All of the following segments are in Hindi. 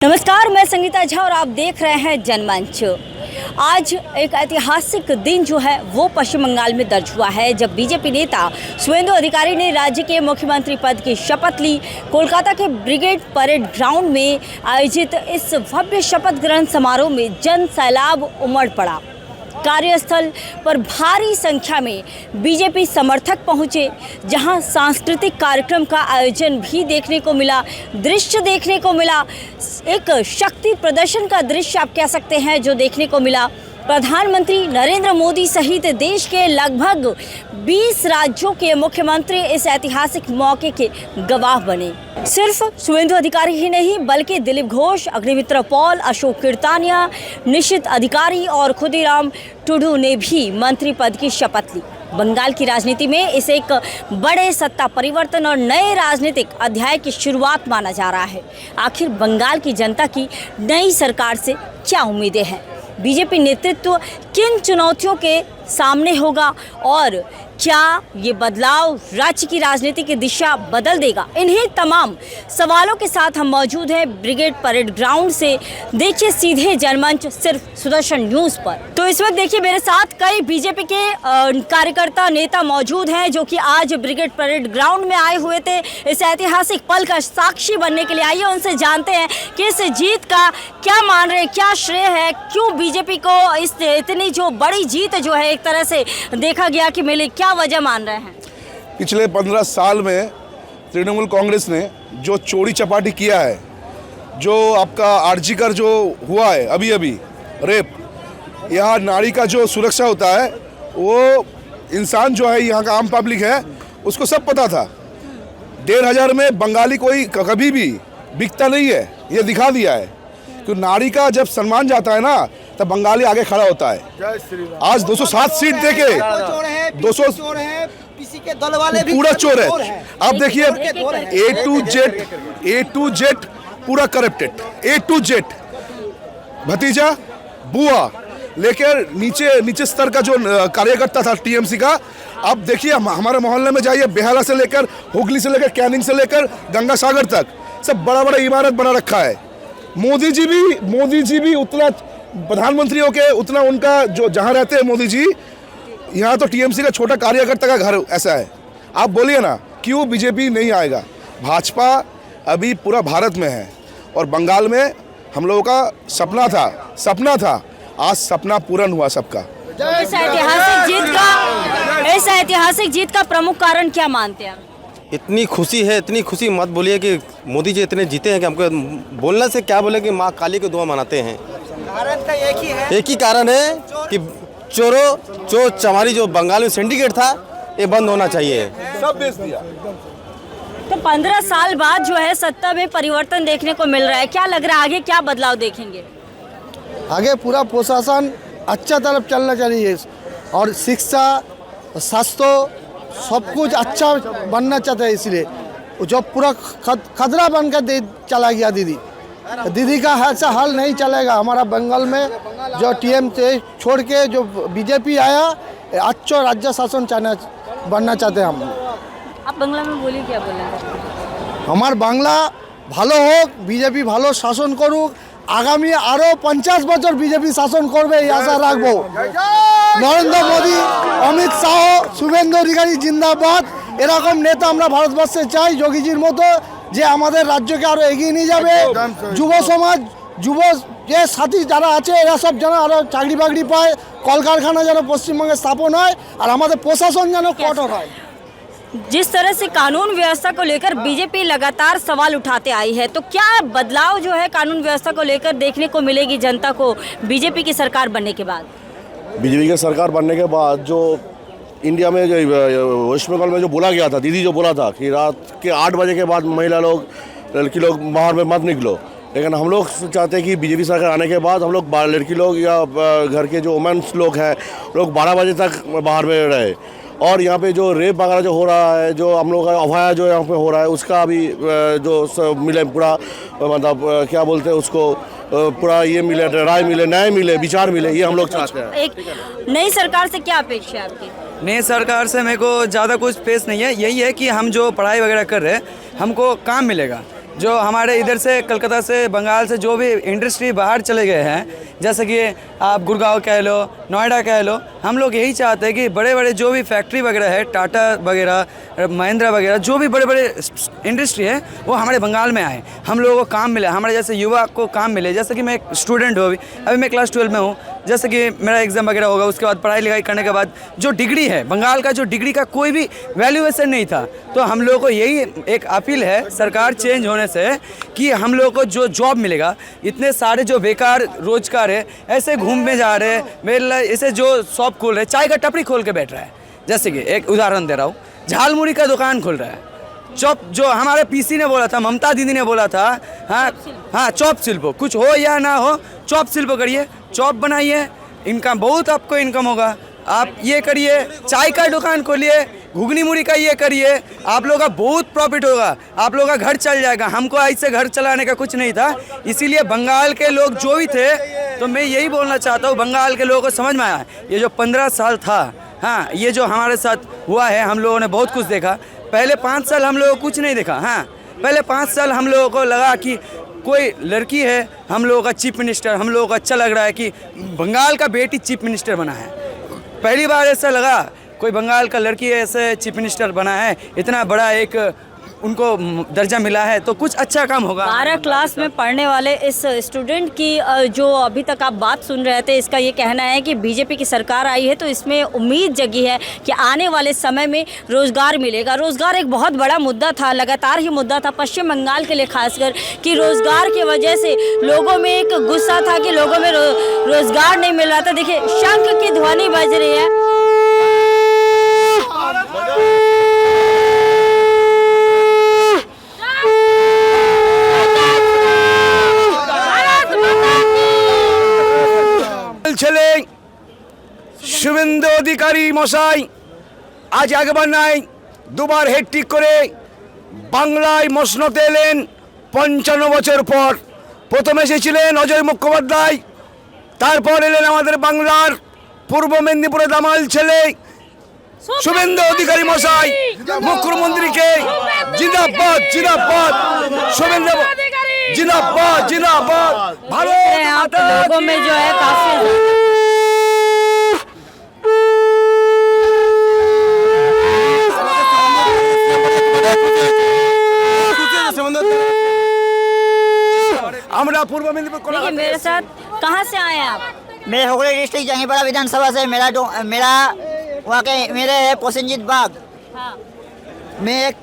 नमस्कार, मैं संगीता झा और आप देख रहे हैं जनमंच। आज एक ऐतिहासिक दिन जो है वो पश्चिम बंगाल में दर्ज हुआ है, जब बीजेपी नेता शुवेंदु अधिकारी ने राज्य के मुख्यमंत्री पद की शपथ ली। कोलकाता के ब्रिगेड परेड ग्राउंड में आयोजित इस भव्य शपथ ग्रहण समारोह में जन सैलाब उमड़ पड़ा। कार्यस्थल पर भारी संख्या में बीजेपी समर्थक पहुंचे, जहां सांस्कृतिक कार्यक्रम का आयोजन भी देखने को मिला। दृश्य देखने को मिला, एक शक्ति प्रदर्शन का दृश्य आप कह सकते हैं जो देखने को मिला। प्रधानमंत्री नरेंद्र मोदी सहित देश के लगभग 20 राज्यों के मुख्यमंत्री इस ऐतिहासिक मौके के गवाह बने। सिर्फ शुवेंदु अधिकारी ही नहीं, बल्कि दिलीप घोष, अग्निमित्र पॉल, अशोक कीर्तानिया, निशित अधिकारी और खुदीराम टुडू ने भी मंत्री पद की शपथ ली। बंगाल की राजनीति में इसे एक बड़े सत्ता परिवर्तन और नए राजनीतिक अध्याय की शुरुआत माना जा रहा है। आखिर बंगाल की जनता की नई सरकार से क्या उम्मीदें हैं? बीजेपी नेतृत्व किन चुनौतियों के सामने होगा और क्या ये बदलाव राज्य की राजनीति की दिशा बदल देगा? इन्हीं तमाम सवालों के साथ हम मौजूद हैं ब्रिगेड परेड ग्राउंड से। देखिए सीधे जनमंच सिर्फ सुदर्शन न्यूज़ पर। तो इस वक्त देखिए मेरे साथ कई बीजेपी के कार्यकर्ता नेता मौजूद हैं, जो कि आज ब्रिगेड परेड ग्राउंड में आए हुए थे इस ऐतिहासिक पल का साक्षी बनने के लिए। आइए उनसे जानते हैं कि इस जीत का क्या मान रहे हैं, क्या श्रेय है, क्यों बीजेपी को इस इतनी जो बड़ी जीत जो है एक तरह से देखा गया कि मिली, क्या वजह मान रहे हैं? पिछले 15 साल में तृणमूल कांग्रेस ने जो चोरी चपाटी किया है, जो आपका आरजीकर जो हुआ है अभी रेप, यहाँ नारी का जो सुरक्षा होता है, वो इंसान जो है यहाँ का आम पब्लिक है उसको सब पता था। 1500 में बंगाली कोई कभी भी बिकता नहीं है, ये दिखा दिया है। क्योंकि नारी का जब सम्मान जाता है ना तब बंगाली आगे खड़ा होता है। आज 207 सीट देके 200 के दल वाले भी पूरा चोर है। आप देखिए A to Z पूरा करप्टेड, A to Z, भतीजा बुआ लेकर नीचे स्तर का जो कार्यकर्ता था टीएमसी का। अब देखिए हमारे मोहल्ले में जाइए, बेहाला से लेकर हुगली से लेकर कैनिंग से लेकर गंगा सागर तक सब बड़ा बड़ा इमारत बना रखा है। मोदी जी भी उतना प्रधानमंत्रियों के उतना उनका जो जहाँ रहते हैं मोदी जी, यहाँ तो टीएमसी का छोटा कार्यकर्ता का घर ऐसा है। आप बोलिए ना क्यों बीजेपी नहीं आएगा? भाजपा अभी पूरा भारत में है और बंगाल में हम लोगों का सपना था, आज सपना पूर्ण हुआ सबका। इस ऐतिहासिक जीत का प्रमुख कारण क्या मानते हैं? इतनी खुशी मत बोलिए कि मोदी जी इतने जीते हैं कि हमको बोलने से क्या बोले कि माँ काली की दुआ मनाते हैं। भारत का एक ही कारण है कि चोर चमारी जो बंगाल में सिंडिकेट था ये बंद होना चाहिए। सब बेच दिया। तो 15 साल बाद जो है सत्ता में परिवर्तन देखने को मिल रहा है, क्या लग रहा है आगे क्या बदलाव देखेंगे? आगे पूरा प्रशासन अच्छा तरफ चलना चाहिए और शिक्षा, स्वास्थ्य सब कुछ अच्छा बनना चाहते हैं। इसलिए जो पूरा खतरा बनकर चला गया दीदी का ऐसा हाल नहीं चलेगा। हमारा बंगाल में जो टीएम से छोड़ के जो बीजेपी आया, अच्छा राज्य शासन बनना चाहते हैं हम। आप बांग्ला में बोलिए, क्या बोलेंगे? हमार बांग्ला ভালো হোক, বিজেপি ভালো শাসন করুক, আগামী আরো 50 বছর বিজেপি শাসন করবে এই আশা রাখবো। নরেন্দ্র মোদী, অমিত শাহ, শুভেন্দু অধিকারী জিন্দাবাদ, এরকম নেতা আমরা ভারতবর্ষে চাই যোগীজির মতো, যে আমাদের রাজ্যকে আরো এগিয়ে নিয়ে যাবে। যুব সমাজ, যুব যে সাথী যারা আছে এরা সব যেন আরো চাকরি বাকরি পায়, কলকারখানা যেন পশ্চিমবঙ্গে স্থাপন হয় আর আমাদের প্রশাসন যেন কঠোর হয়। जिस तरह से कानून व्यवस्था को लेकर बीजेपी लगातार सवाल उठाते आई है, तो क्या बदलाव जो है कानून व्यवस्था को लेकर देखने को मिलेगी जनता को बीजेपी की सरकार बनने के बाद? बीजेपी की सरकार बनने के बाद जो इंडिया में जो वेस्ट बंगाल में जो बोला गया था, दीदी जो बोला था कि रात के 8 बजे के बाद महिला लोग, लड़की लोग बाहर में मत निकलो, लेकिन हम लोग चाहते हैं कि बीजेपी सरकार आने के बाद हम लोग लड़की लोग या घर के जो वुमेन्स लोग हैं लोग 12 बजे तक बाहर में रहे। और यहाँ पे जो रेप वगैरह जो हो रहा है, जो हम लोग का अफवाह जो यहाँ पे हो रहा है, उसका भी जो मिले पूरा, मतलब क्या बोलते हैं उसको, पूरा ये मिले, राय मिले, न्याय मिले, विचार मिले, ये हम लोग चाहते हैं। एक नई सरकार से क्या अपेक्षा है आपकी? नई सरकार से मेरे को ज़्यादा कुछ पेश नहीं है, यही है कि हम जो पढ़ाई वगैरह कर रहे हैं हमको काम मिलेगा। जो हमारे इधर से कलकत्ता से बंगाल से जो भी इंडस्ट्री बाहर चले गए हैं, जैसे कि आप गुड़गांव कह लो, नोएडा कह लो, हम लोग यही चाहते हैं कि बड़े बड़े जो भी फैक्ट्री वगैरह है, टाटा वगैरह, महिंद्रा वगैरह, जो भी बड़े बड़े इंडस्ट्री है वो हमारे बंगाल में आए, हम लोगों को काम मिले, हमारे जैसे युवा को काम मिले। जैसे कि मैं एक स्टूडेंट हूँ, अभी मैं क्लास 12 में हूँ, जैसे कि मेरा एग्ज़ाम वगैरह होगा, उसके बाद पढ़ाई लिखाई करने के बाद जो डिग्री है, बंगाल का जो डिग्री का कोई भी वैल्यूएशन नहीं था। तो हम लोगों को यही एक अपील है सरकार चेंज होने से कि हम लोगों को जो जॉब मिलेगा, इतने सारे जो बेकार रोजगार है ऐसे घूमने जा रहे हैं, मेरे ऐसे जो शॉप खोल रहे हैं, चाय का टपरी खोल के बैठ रहा है, जैसे कि एक उदाहरण दे रहा हूँ, झालमुड़ी का दुकान खोल रहा है, चॉप, जो हमारे पीसी ने बोला था, ममता दीदी ने बोला था, हाँ चॉप शिल्प, कुछ हो या ना हो चॉप शिल्प करिए, चॉप बनाइए, इनकम बहुत आपको इनकम होगा, आप ये करिए, चाय का दुकान खोलिए, घुगनी मुड़ी का ये करिए, आप लोगों का बहुत प्रॉफिट होगा, आप लोगों का घर चल जाएगा। हमको ऐसे घर चलाने का कुछ नहीं था, इसीलिए बंगाल के लोग जो भी थे, तो मैं यही बोलना चाहता हूँ, बंगाल के लोगों को समझ में आया, ये जो 15 साल था, हाँ ये जो हमारे साथ हुआ है, हम लोगों ने बहुत कुछ देखा। पहले 5 साल हम लोगों को कुछ नहीं देखा, हाँ पहले 5 साल हम लोगों को लगा कि कोई लड़की है, हम लोगों का चीफ मिनिस्टर, हम लोगों को अच्छा लग रहा है कि बंगाल का बेटी चीफ मिनिस्टर बना है। पहली बार ऐसा लगा कोई बंगाल का लड़की ऐसे चीफ मिनिस्टर बना है, इतना बड़ा एक उनको दर्जा मिला है, तो कुछ अच्छा काम होगा। 12 क्लास में पढ़ने वाले इस स्टूडेंट की जो अभी तक आप बात सुन रहे थे, इसका ये कहना है कि बीजेपी की सरकार आई है तो इसमें उम्मीद जगी है कि आने वाले समय में रोज़गार मिलेगा। रोज़गार एक बहुत बड़ा मुद्दा था, लगातार ही मुद्दा था पश्चिम बंगाल के लिए, खासकर कि रोज़गार की वजह से लोगों में एक गुस्सा था कि लोगों में रोज़गार नहीं मिल रहा था। देखिए शंख की ध्वनि बज रही है। ছেলে শুভেন্দু অধিকারী মশাই আজ একবার নাই দুবার হেডট্রিক করে বাংলায় মসনদে এলেন 55 বছর পর। প্রথম এসেছিলেন অজয় মুখোপাধ্যায়, তারপর এলেন আমাদের বাংলার পূর্ব মেদিনীপুরে দামাল ছেলে শুভেন্দু অধিকারী মশাই। মুখ্যমন্ত্রীকে জিন্দাবাদ জিন্দাবাদ, শুভেন্দু जिंदाबाद जिंदाबाद। आप लोगों में जो है काफी हमरा पूर्व मेदिनीपुर। देखिए मेरे साथ कहाँ से आए आप? मैं हुगली डिस्ट्रिक्ट जंगीपाड़ा विधानसभा से, मेरा वहाँ के मेरे है पोसेंजीत बाग। हाँ। मैं एक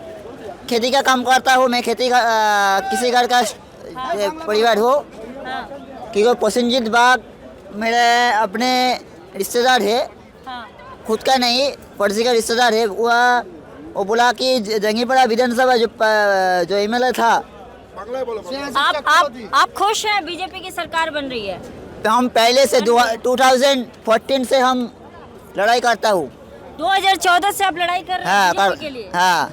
खेती का काम करता हूँ, मैं खेती का किसी घर का परिवार हो, क्योंकि पोसेंजीत बाग मेरे अपने रिश्तेदार है, खुद का नहीं पड़ोसी का रिश्तेदार है। वो बोला कि जंगीपाड़ा विधानसभा जो एमएलए था। आप खुश हैं बीजेपी की सरकार बन रही है? तो हम पहले से 2014 से हम लड़ाई करता हूँ। 2014 से आप लड़ाई कर रहे हैं बीजेपी के लिए? हाँ।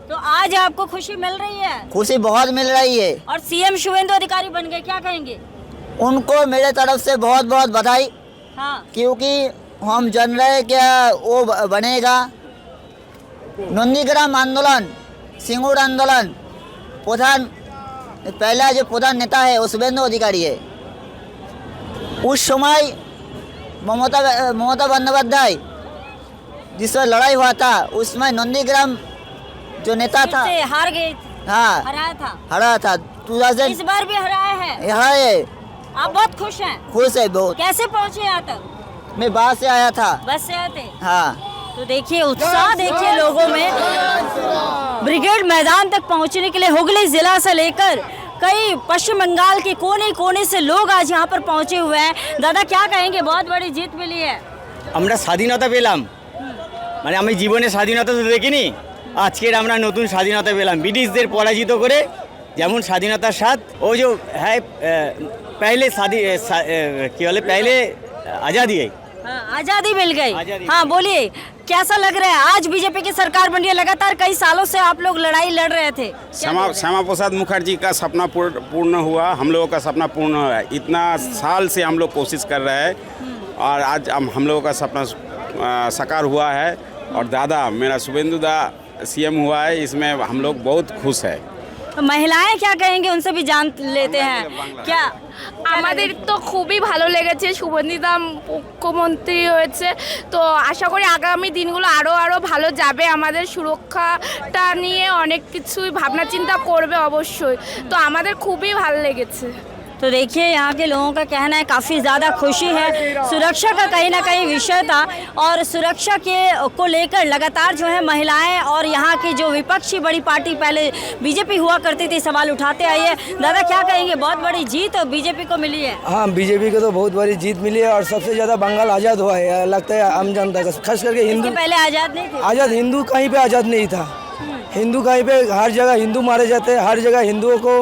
तो आज आपको खुशी मिल रही है? खुशी बहुत मिल रही है। और सीएम शुभेंदु अधिकारी बन गए, क्या कहेंगे? उनको मेरे तरफ से बहुत बहुत बधाई। हाँ। क्योंकि हम जान रहे हैं क्या वो बनेगा। नंदीग्राम आंदोलन, सिंगूर आंदोलन, पहला जो प्रधान नेता है वो शुभेंदु अधिकारी है। उस समय ममता बंदोपाध्याय जिस पर लड़ाई हुआ था, उसमें नंदीग्राम जो नेता था हार गए, हाँ हरा था 2000। इस बार भी हराया है? है। आप बहुत खुश हैं? खुश है बहुत। कैसे पहुंचे यहाँ तक? मैं बस से आया था। बस से आए थे? हाँ। तो देखिए उत्साह देखिए लोगों में। ब्रिगेड मैदान तक पहुंचने के लिए हुगली जिला से लेकर कई पश्चिम बंगाल के कोने कोने से लोग आज यहाँ पर पहुंचे हुए हैं। दादा क्या कहेंगे, बहुत बड़ी जीत मिली है? আমরা স্বাধীনতা পেলাম, মানে আমি জীবনে স্বাধীনতা তো দেখিনি, আজকের আমরা নতুন স্বাধীনতা পেলাম ব্রিটিশদের পরাজিত করে। যেমন স্বাধীনতার স্বাদ ও যে হ্যাঁ पहले কি বলে पहले आज़ादी है, आज़ादी मिल गई। आज़ादी। हाँ बोलिए कैसा लग रहा है आज बीजेपी की सरकार बन रही है? लगातार कई सालों से आप लोग लड़ाई लड़ रहे थे। श्यामा प्रसाद मुखर्जी का सपना पूर्ण हुआ, हम लोगों का सपना पूर्ण हुआ। इतना साल से हम लोग कोशिश कर रहे हैं और आज हम लोगों का सपना साकार हुआ है। और दादा मेरा शुभेंदु दा सीएम हुआ है, इसमें हम लोग बहुत खुश है। तो महिलाएं क्या कहेंगे उनसे भी जान लेते हैं क्या আমাদের তো খুবই ভালো লেগেছে শুভেন্দুদা মুখ্যমন্ত্রী হয়েছে তো আশা করি আগামী দিনগুলো আরও ভালো যাবে আমাদের সুরক্ষাটা নিয়ে অনেক কিছুই ভাবনা চিন্তা করবে অবশ্যই তো আমাদের খুবই ভালো লেগেছে तो देखिए यहाँ के लोगों का कहना है काफ़ी ज़्यादा खुशी है सुरक्षा का कहीं ना कहीं विषय था और सुरक्षा के को लेकर लगातार जो है महिलाएं और यहाँ की जो विपक्षी बड़ी पार्टी पहले बीजेपी हुआ करती थी सवाल उठाते आई है। दादा क्या कहेंगे बहुत बड़ी जीत बीजेपी को मिली है? हाँ बीजेपी को तो बहुत बड़ी जीत मिली है और सबसे ज़्यादा बंगाल आज़ाद हुआ है लगता है आम जनता का खास करके हिंदू पहले आज़ाद नहीं थे आज़ाद हिंदू कहीं पे आज़ाद नहीं था हिंदू कहीं पे हर जगह हिंदू मारे जाते हैं हर जगह हिंदुओं को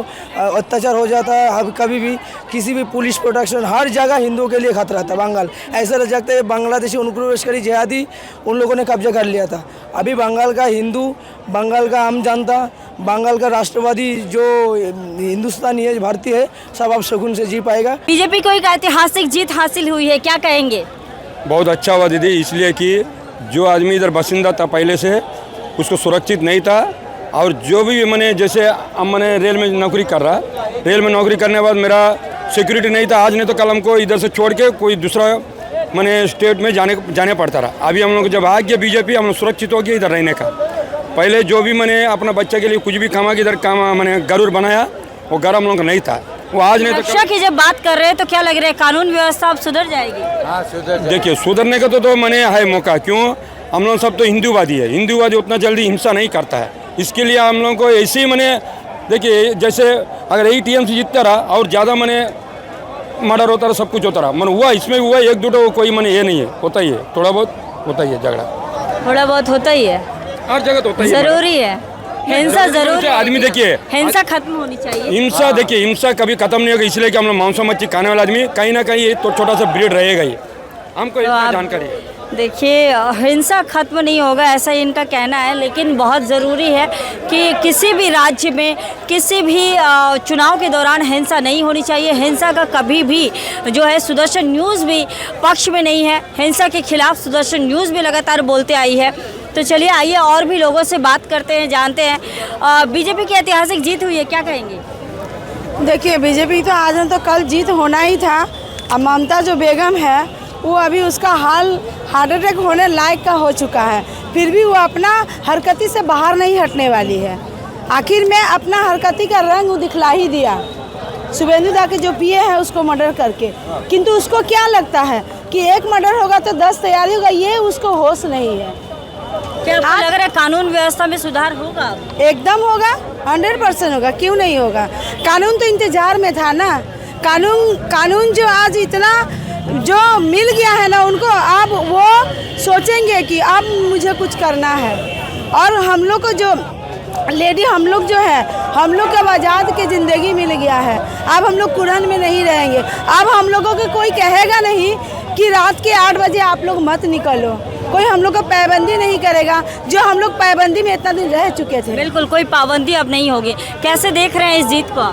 अत्याचार हो जाता है कभी भी किसी भी पुलिस प्रोटेक्शन हर जगह हिंदुओं के लिए खतरा था बंगाल ऐसा लग जाता है बांग्लादेशी अनुप्रवेशकारी जिहादी उन लोगों ने कब्जा कर लिया था अभी बंगाल का हिंदू बंगाल का आम जनता बंगाल का राष्ट्रवादी जो हिंदुस्तानी है भारतीय है सब अब सुकून से जी पाएगा। बीजेपी को एक ऐतिहासिक जीत हासिल हुई है क्या कहेंगे? बहुत अच्छा हुआ दीदी इसलिए कि जो आदमी इधर बासिंदा था पहले से उसको सुरक्षित नहीं था और जो भी मैंने जैसे अब मैंने रेल में नौकरी कर रहा रेल में नौकरी करने के बाद मेरा सिक्योरिटी नहीं था आज नहीं तो कल हमको इधर से छोड़ के कोई दूसरा मैंने स्टेट में जाने पड़ता रहा अभी हम लोग जब आ गया बीजेपी हम लोग सुरक्षित हो गया इधर रहने का पहले जो भी मैंने अपना बच्चे के लिए कुछ भी कमा के इधर काम मैंने गरुड़ बनाया वो घर हम लोग का नहीं था वो आज नहीं तो सुरक्षा की जब बात कर रहे हैं तो क्या लग रहा है कानून व्यवस्था अब सुधर जाएगी? देखिए सुधरने का तो मैंने है मौका क्यों हम लोग सब तो हिंदूवादी है हिंदूवादी उतना जल्दी हिंसा नहीं करता है इसके लिए हम लोगों को ऐसे ही मैंने देखिए जैसे अगर यही टीएमसी जीतता रहा और ज़्यादा मैंने मर्डर होता रहा सब कुछ होता रहा मैंने हुआ इसमें हुआ एक दो कोई मैंने ये नहीं है होता ही है थोड़ा बहुत होता ही है झगड़ा थोड़ा बहुत होता ही है हर जगह तो होता ही है जरूरी है हिंसा जरूर आदमी देखिए हिंसा खत्म होनी चाहिए हिंसा देखिए हिंसा कभी खत्म नहीं होगा इसलिए कि हम लोग मांस मच्छी खाने वाला आदमी कहीं ना कहीं तो छोटा सा ब्रीड रहेगा ही हमको इतना जानकारी है। देखिए हिंसा खत्म नहीं होगा ऐसा ही इनका कहना है लेकिन बहुत ज़रूरी है कि किसी भी राज्य में किसी भी चुनाव के दौरान हिंसा नहीं होनी चाहिए हिंसा का कभी भी जो है सुदर्शन न्यूज़ भी पक्ष में नहीं है हिंसा के खिलाफ सुदर्शन न्यूज़ भी लगातार बोलते आई है। तो चलिए आइए और भी लोगों से बात करते हैं जानते हैं बीजेपी की ऐतिहासिक जीत हुई है क्या कहेंगे? देखिए बीजेपी तो आज तो कल जीत होना ही था अब ममता जो बेगम है वो अभी उसका हाल हार्ट अटैक होने लायक का हो चुका है फिर भी वो अपना हरकती से बाहर नहीं हटने वाली है आखिर में अपना हरकती का रंग दिखला ही दिया शुभेंदुदा के जो पीए हैं उसको मर्डर करके किंतु उसको क्या लगता है कि एक मर्डर होगा तो 10 तैयारी होगा ये उसको होश नहीं है। क्या आपको लग रहा है कानून व्यवस्था में सुधार होगा? एकदम होगा 100% होगा क्यों नहीं होगा कानून तो इंतजार में था ना कानून जो आज इतना जो मिल गया है ना उनको अब वो सोचेंगे कि अब मुझे कुछ करना है और हम लोग को जो लेडी हम लोग जो है हम लोग को आज़ाद की ज़िंदगी मिल गया है अब हम लोग कुरन में नहीं रहेंगे अब हम लोगों को कोई कहेगा नहीं कि रात के 8 बजे आप लोग मत निकलो कोई हम लोग को पाबंदी नहीं करेगा जो हम लोग पाबंदी में इतना दिन रह चुके थे बिल्कुल कोई पाबंदी अब नहीं होगी। कैसे देख रहे हैं इस जीत को?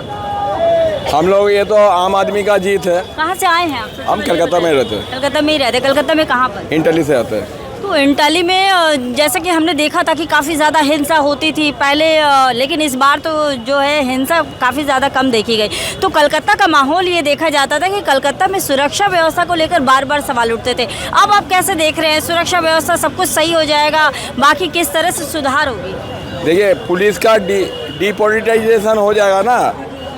हम लोग ये तो आम आदमी का जीत है। कहाँ से आए हैं आप? हम कलकत्ता में रहते हैं। कलकत्ता में ही रहते हैं। कलकत्ता में कहाँ पर? इंटली से आते हैं। तो इंटली में जैसा कि हमने देखा था कि काफ़ी ज़्यादा हिंसा होती थी पहले लेकिन इस बार तो जो है हिंसा काफ़ी ज़्यादा कम देखी गई। तो कलकत्ता का माहौल ये देखा जाता था कि कलकत्ता में सुरक्षा व्यवस्था को लेकर बार बार सवाल उठते थे। अब आप कैसे देख रहे हैं सुरक्षा व्यवस्था सब कुछ सही हो जाएगा बाकी किस तरह से सुधार होगी? देखिए पुलिस का डिपोलिटाइजेशन हो जाएगा ना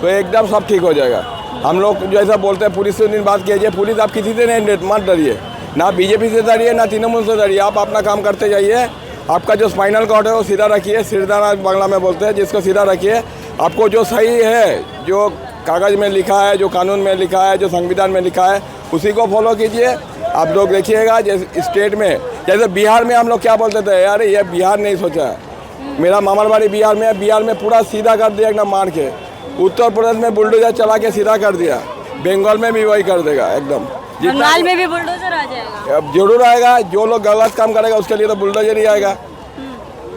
तो एकदम सब ठीक हो जाएगा। हम लोग जैसा बोलते हैं पुलिस से दिन बात कीजिए पुलिस आप किसी से नहीं मत डरिए ना बीजेपी से डरिए ना तृणमूल से डरिए आप अपना काम करते जाइए। आपका जो स्पाइनल कॉर्ड है वो सीधा रखिए सिरदाना बांग्ला में बोलते हैं जिसको सीधा रखिए। आपको जो सही है जो कागज़ में लिखा है जो कानून में लिखा है जो संविधान में लिखा है उसी को फॉलो कीजिए। आप लोग देखिएगा जैसे स्टेट में जैसे बिहार में हम लोग क्या बोलते थे यार ये बिहार नहीं सोचा है मेरा मामाबाड़ी बिहार में पूरा सीधा कर दिया एकदम मार के। उत्तर प्रदेश में बुलडोजर चला के सीधा कर दिया बंगाल में भी वही कर देगा एकदम। बंगाल में भी बुलडोजर आ जाएगा? अब जरूर आएगा। जो लोग गलत काम करेगा उसके लिए तो बुलडोजर ही आएगा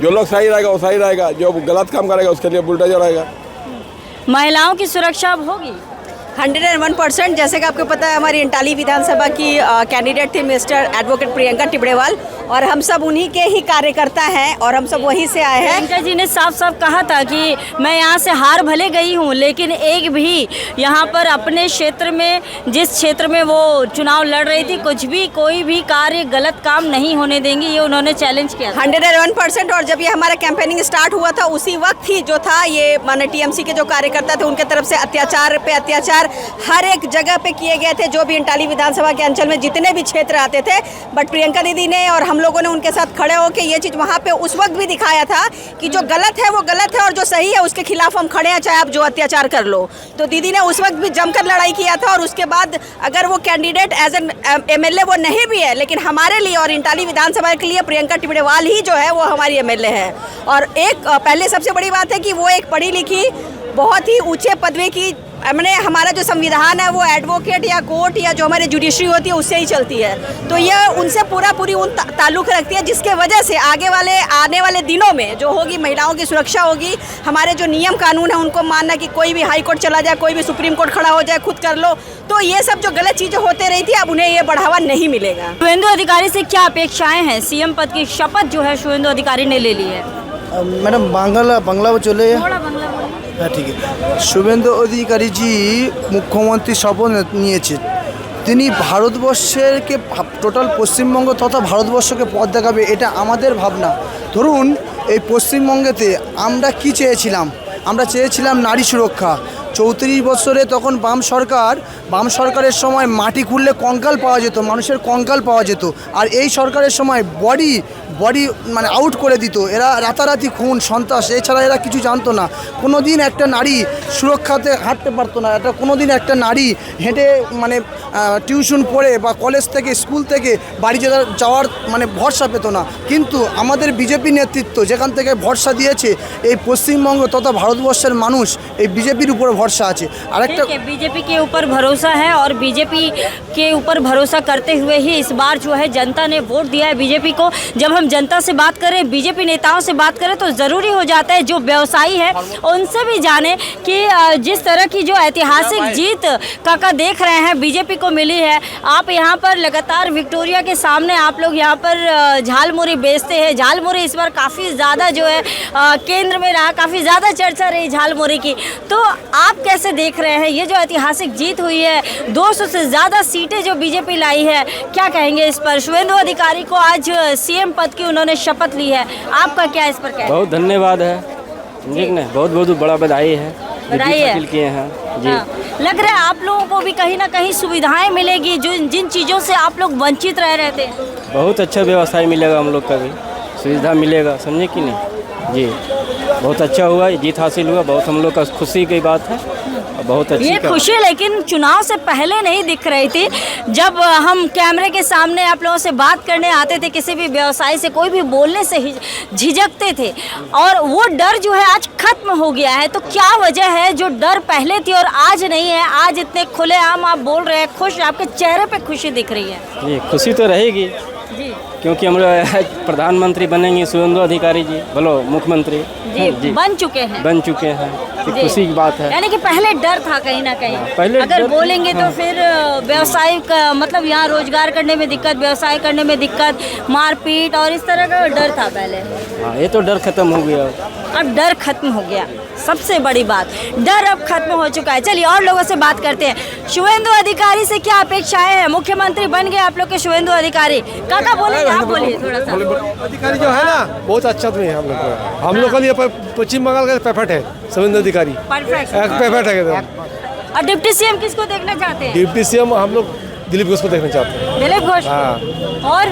जो लोग सही रहेगा वो सही रहेगा जो गलत काम करेगा उसके लिए बुलडोजर आएगा। महिलाओं की सुरक्षा अब होगी? 101%। जैसे कि आपको पता है हमारी इंटाली विधानसभा की कैंडिडेट थी मिस्टर एडवोकेट प्रियंका टिबड़ेवाल, और हम सब उन्हीं के ही कार्यकर्ता हैं और हम सब वहीं से आए हैं। प्रियंका जी ने साफ साफ कहा था कि मैं यहाँ से हार भले गई हूँ, लेकिन एक भी यहाँ पर अपने क्षेत्र में, जिस क्षेत्र में वो चुनाव लड़ रही थी, कुछ भी कोई भी कार्य गलत काम नहीं होने देंगी, ये उन्होंने चैलेंज किया 101%। और जब ये हमारा कैंपेनिंग स्टार्ट हुआ था उसी वक्त ही जो था ये माने टीएमसी के जो कार्यकर्ता थे उनके तरफ से अत्याचार पे अत्याचार हर एक जगह पे किए गए थे, जो भी इंटाली विधानसभा के अंचल में जितने भी क्षेत्र आते थे। बट प्रियंका दीदी ने और हम लोगों ने उनके साथ खड़े होकर ये चीज़ वहाँ पे उस वक्त भी दिखाया था कि जो गलत है वो गलत है और जो सही है उसके खिलाफ हम खड़े हैं, चाहे आप जो अत्याचार कर लो। तो दीदी ने उस वक्त भी जमकर लड़ाई किया था। और उसके बाद अगर वो कैंडिडेट एज एन एमएलए वो नहीं भी है, लेकिन हमारे लिए और इंटाली विधानसभा के लिए प्रियंका टिबड़ेवाल ही जो है वो हमारी एमएलए है। और एक पहले सबसे बड़ी बात है कि वो एक पढ़ी लिखी बहुत ही ऊंचे पदवी की, मैंने हमारा जो संविधान है वो एडवोकेट या कोर्ट या जो हमारी जुडिशरी होती है उससे ही चलती है, तो ये उनसे पूरी उन ताल्लुक़ रखती है, जिसके वजह से आने वाले दिनों में जो होगी महिलाओं की सुरक्षा होगी। हमारे जो नियम कानून है उनको मानना कि कोई भी हाई कोर्ट चला जाए, कोई भी सुप्रीम कोर्ट खड़ा हो जाए, खुद कर लो, तो ये सब जो गलत चीज़ें होते रही थी अब उन्हें ये बढ़ावा नहीं मिलेगा। शुवेंदु अधिकारी से क्या अपेक्षाएं हैं? सीएम पद की शपथ जो है शुवेंदु अधिकारी ने ले ली है। ম্যাডাম বাংলা চলে হ্যাঁ ঠিক আছে। শুভেন্দু অধিকারী জি মুখ্যমন্ত্রী শপথ নিয়েছে, তিনি ভারতবর্ষেরকে টোটাল পশ্চিমবঙ্গ তথা ভারতবর্ষকে পথ দেখাবে, এটা আমাদের ভাবনা। ধরুন এই পশ্চিমবঙ্গেতে আমরা কি চেয়েছিলাম? আমরা চেয়েছিলাম নারী সুরক্ষা। 34 বছরে তখন বাম সরকারের সময় মাটি খুললে কঙ্কাল পাওয়া যেত, মানুষের কঙ্কাল পাওয়া যেত, আর এই সরকারের সময় বডি মানে আউট করে দিত। এরা রাতারাতি খুন সন্ত্রাস এছাড়া এরা কিছু জানতো না। কোনো দিন একটা নারী সুরক্ষাতে হাঁটতে পারতো না, এটা কোনো দিন একটা নারী হেঁটে মানে টিউশন পড়ে বা কলেজ থেকে স্কুল থেকে বাড়ি যাওয়ার মানে ভরসা পেত না। কিন্তু আমাদের বিজেপি নেতৃত্ব যেখান থেকে ভরসা দিয়েছে, এই পশ্চিমবঙ্গ তথা ভারতবর্ষের মানুষ এই বিজেপির উপর ভরসা আছে। আরেকটা बीजेपी के ऊपर भरोसा है और बीजेपी के ऊपर भरोसा करते हुए ही इस बार जो है जनता ने वोट दिया है बीजेपी को। जब हम जनता से बात करें, बीजेपी नेताओं से बात करें, तो ज़रूरी हो जाता है जो व्यवसायी है उनसे भी जाने कि जिस तरह की जो ऐतिहासिक जीत काका देख रहे हैं बीजेपी को मिली है। आप यहाँ पर लगातार विक्टोरिया के सामने आप लोग यहाँ पर झालमुरी बेचते हैं। झालमुरी इस बार काफ़ी ज़्यादा जो है केंद्र में रहा, काफ़ी ज़्यादा चर्चा रही झालमुरी की। तो आप कैसे देख रहे हैं ये जो ऐतिहासिक जीत हुई है, 200 से ज़्यादा सीटें जो बीजेपी लाई है, क्या कहेंगे इस पर? शुवेंदु अधिकारी को आज सीएम पद की उन्होंने शपथ ली है, आपका क्या इस पर कहना? बहुत धन्यवाद है, ठीक है, बहुत बड़ा बधाई है, बधाई है किए हैं जी। हाँ। लग रहा है आप लोगों को भी कहीं ना कहीं सुविधाएं मिलेगी जो जिन चीज़ों से आप लोग वंचित रह रहे थे। बहुत अच्छा व्यवसाय मिलेगा, हम लोग का भी सुविधा मिलेगा, समझे कि नहीं जी। बहुत अच्छा हुआ, जीत हासिल हुआ, बहुत हम लोग का खुशी की बात है, बहुत अच्छी ये खुशी लेकिन चुनाव से पहले नहीं दिख रही थी। जब हम कैमरे के सामने आप लोगों से बात करने आते थे, किसी भी व्यवसायी से कोई भी बोलने से झिझकते थे, और वो डर जो है आज खत्म हो गया है। तो क्या वजह है जो डर पहले थी और आज नहीं है? आज इतने खुलेआम आप बोल रहे हैं, खुश, आपके चेहरे पे खुशी दिख रही है जी। खुशी तो रहेगी जी, क्योंकि हम लोग प्रधानमंत्री बनेंगे शुवेंदु अधिकारी जी, बोलो मुख्यमंत्री जी बन चुके हैं तो खुशी की बात है। यानी कि पहले डर था कहीं ना कहीं, पहले अगर डर, बोलेंगे तो हाँ। फिर व्यवसाय का मतलब यहाँ रोजगार करने में दिक्कत, व्यवसाय करने में दिक्कत, मारपीट और इस तरह का डर था पहले। हाँ, ये तो डर खत्म हो गया, अब डर खत्म हो गया, सबसे बड़ी बात, डर अब खत्म हो चुका है। चलिए और लोगों से बात करते हैं। शुवेंदु अधिकारी से क्या अपेक्षाएं हैं? मुख्यमंत्री बन गए आप लोग के शुवेंदु अधिकारी, काका बोलेंगे, आप बोलिए थोड़ा सा। अधिकारी जो है ना बहुत अच्छा आदमी है, हम लोग के लिए पश्चिम बंगाल का परफेक्ट है शुवेंदु अधिकारी, परफेक्ट परफेक्ट है एकदम। और डिप्टी सीएम किसको देखना चाहते हैं? डिप्टी सीएम हम लोग दिलीप घोष को देखना चाहते हैं। दिलीप घोष। हाँ। और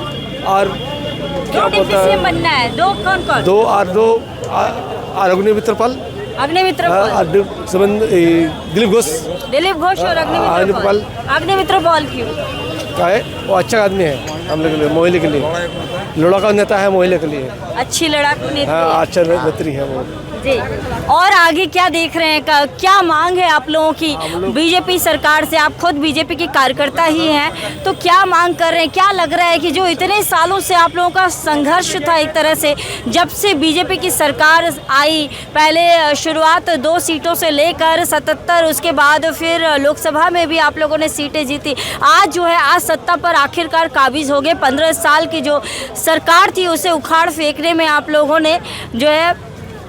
क्या डिप्टी बोलता सीएम है, बनना है? दो कौन कौन? दो अग्निमित्र पाल, अग्निमित्र पाल, दिलीप घोष और अग्निमित्र पाल क्यों? क्या है, वो अच्छा आदमी है हम लोग के लिए, महिला के लिए लड़का नेता है, महिला के लिए अच्छी लड़ाकू नेत्री हाँ, अच्छा नेत्री है वो जी। और आगे क्या देख रहे हैं, क्या मांग है आप लोगों की बीजेपी सरकार से? आप खुद बीजेपी के कार्यकर्ता ही हैं, तो क्या मांग कर रहे हैं? क्या लग रहा है कि जो इतने सालों से आप लोगों का संघर्ष था एक तरह से, जब से बीजेपी की सरकार आई, पहले शुरुआत 2 सीटों से लेकर 77, उसके बाद फिर लोकसभा में भी आप लोगों ने सीटें जीती, आज जो है आज सत्ता पर आखिरकार काबिज हो गए। 15 साल की जो सरकार थी उसे उखाड़ फेंकने में आप लोगों ने जो है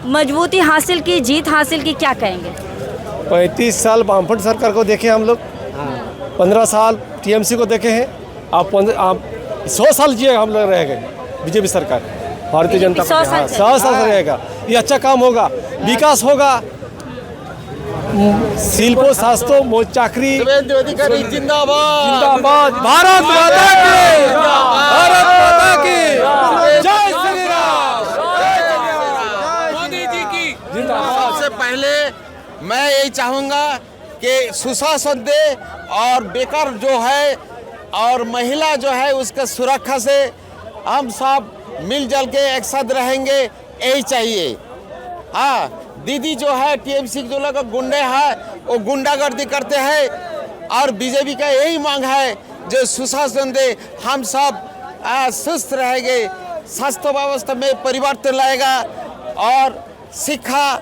मजबूती हासिल की, जीत हासिल की, क्या कहेंगे? 35 साल वामफ्रंट सरकार को देखे हम लोग, 15 साल टीएमसी को देखे हैं, आप 100 साल जिए हम लोग रह गए। बीजेपी सरकार, भारतीय जनता पार्टी 100 साल रहेगा। ये अच्छा काम होगा, विकास होगा, शिल्पो शास्त्रो चाकरी। अधिकारी जिंदाबाद, जिंदाबाद, भारत माता की, भारत माता की जय श्री राम, मोदी जी की जिंदाबाद। सबसे पहले मैं यही चाहूँगा कि सुशासन दे और बेकार जो है और महिला जो है उसका सुरक्षा से हम सब मिलजुल के एक साथ रहेंगे, यही चाहिए। हाँ, दीदी जो है टीएमसी जो लोग गुंडे हैं वो गुंडागर्दी करते हैं और बीजेपी का यही मांग है जो सुशासन दे, हम सब सुस्त रहेंगे, स्वास्थ्य व्यवस्था में परिवर्तन लाएगा और शिक्षा,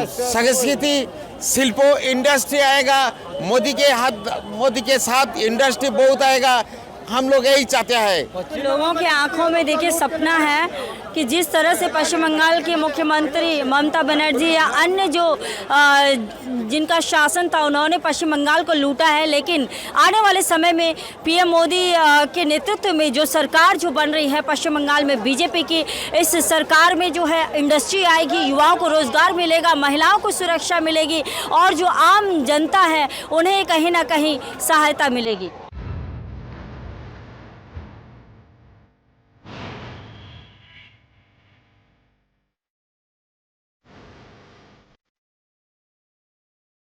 संस्कृति, शिल्पो इंडस्ट्री आएगा। मोदी के साथ इंडस्ट्री बहुत आएगा, हम लोग यही चाहते हैं। लोगों के आंखों में देखिए सपना है कि जिस तरह से पश्चिम बंगाल के मुख्यमंत्री ममता बनर्जी या अन्य जो जिनका शासन था उन्होंने पश्चिम बंगाल को लूटा है, लेकिन आने वाले समय में पीएम मोदी के नेतृत्व में जो सरकार जो बन रही है पश्चिम बंगाल में बीजेपी की, इस सरकार में जो है इंडस्ट्री आएगी, युवाओं को रोजगार मिलेगा, महिलाओं को सुरक्षा मिलेगी और जो आम जनता है उन्हें कहीं ना कहीं सहायता मिलेगी।